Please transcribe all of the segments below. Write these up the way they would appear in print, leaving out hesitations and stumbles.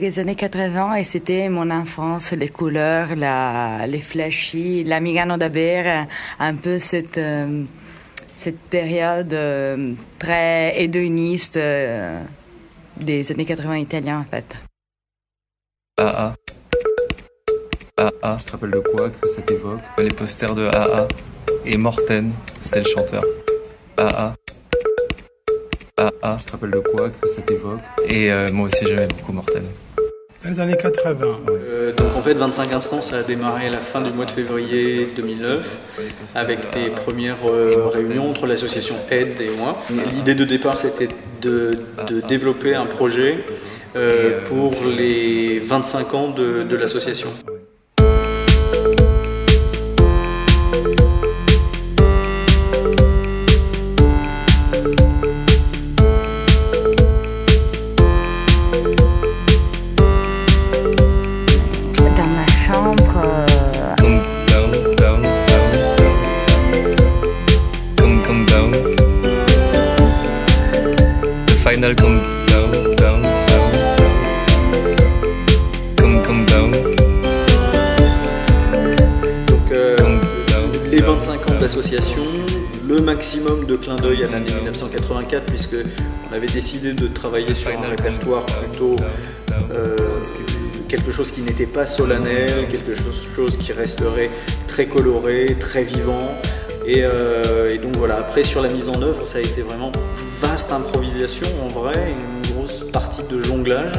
Les années 80, et c'était mon enfance, les couleurs, les flashy, la Migano d'Aber, un peu cette période très hédoniste des années 80 italiens en fait. AA. AA. Tu te rappelles de quoi que ça t'évoque? Les posters de AA. Et Morten, c'était le chanteur. AA. AA. Tu te rappelles de quoi que ça t'évoque? Et moi aussi j'aimais beaucoup Morten. Dans les années 80. Donc en fait 25 instants ça a démarré à la fin du mois de février 2009 avec des premières réunions entre l'association Aide et moi. L'idée de départ c'était de développer un projet pour les 25 ans de l'association. Final countdown, down, come down. Donc les 25 ans de l'association, le maximum de clin d'œil à l'année 1984 puisque on avait décidé de travailler sur un répertoire plutôt quelque chose qui n'était pas solennel, quelque chose qui resterait très coloré, très vivant. Et donc voilà, après sur la mise en œuvre, ça a été vraiment vaste improvisation en vrai, une grosse partie de jonglage,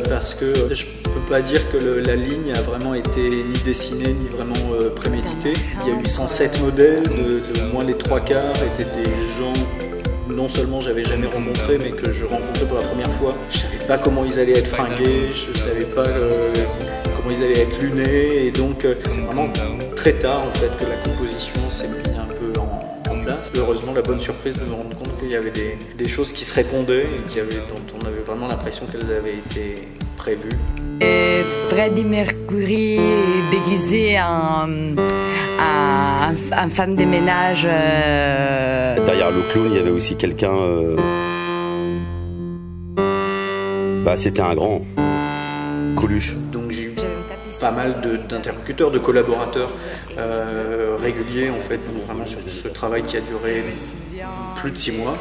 parce que je peux pas dire que la ligne a vraiment été ni dessinée ni vraiment préméditée. Il y a eu 107 modèles, de moins les 3/4 étaient des gens non seulement j'avais jamais rencontré, mais que je rencontrais pour la première fois. Je savais pas comment ils allaient être fringués, je savais pas comment ils allaient être lunés, et donc c'est vraiment très tard en fait que la composition s'est mise un peu en place. Heureusement, la bonne surprise de me rendre compte qu'il y avait des choses qui se répondaient et dont on avait vraiment l'impression qu'elles avaient été prévues. Et Freddie Mercury déguisé en femme de ménage. Derrière le clown, il y avait aussi quelqu'un. C'était un grand. Coluche. Donc j'ai eu pas mal d'interlocuteurs, de collaborateurs réguliers en fait, vraiment sur ce travail qui a duré plus de 6 mois.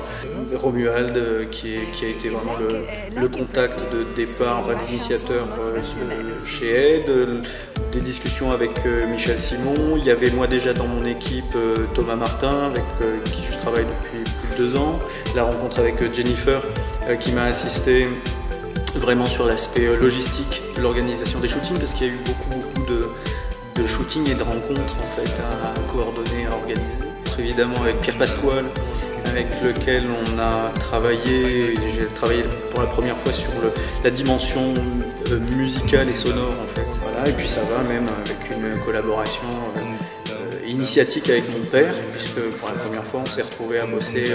Romuald qui a été vraiment le contact de départ, enfin l'initiateur chez Aide, des discussions avec Michel Simon. Il y avait moi déjà dans mon équipe Thomas Martin avec qui je travaille depuis plus de 2 ans. La rencontre avec Jennifer qui m'a assisté vraiment sur l'aspect logistique de l'organisation des shootings parce qu'il y a eu beaucoup de shootings et de rencontres en fait à coordonner, à organiser. Évidemment avec Pierre Pasquale avec lequel on a travaillé, j'ai travaillé pour la première fois sur la dimension musicale et sonore en fait. Voilà, et puis ça va même avec une collaboration initiatique avec mon père puisque pour la première fois on s'est retrouvé à bosser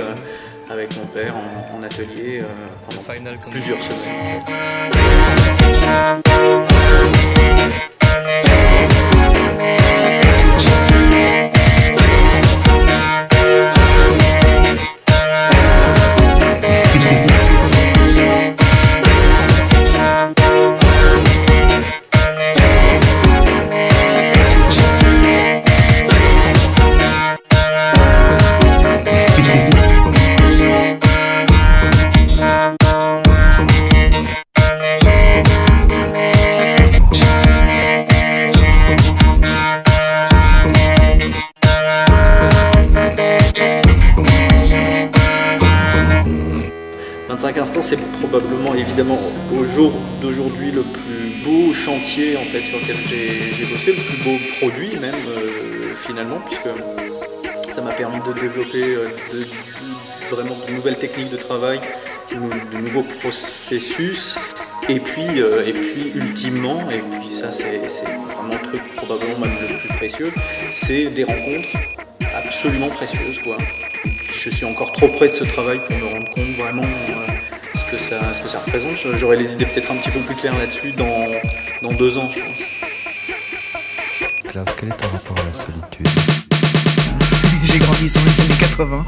avec mon père en atelier pendant plusieurs semaines. C'est probablement, évidemment, au jour d'aujourd'hui, le plus beau chantier en fait, sur lequel j'ai bossé, le plus beau produit même, finalement, puisque ça m'a permis de développer vraiment de nouvelles techniques de travail, de nouveaux processus, et puis ultimement, et puis ça c'est vraiment le truc probablement même le plus précieux, c'est des rencontres absolument précieuses, quoi. Je suis encore trop près de ce travail pour me rendre compte vraiment ce que ça représente. J'aurai les idées peut-être un petit peu plus claires là-dessus dans 2 ans, je pense. Klaus, quel est ton rapport à la solitude? J'ai grandi dans les années 80.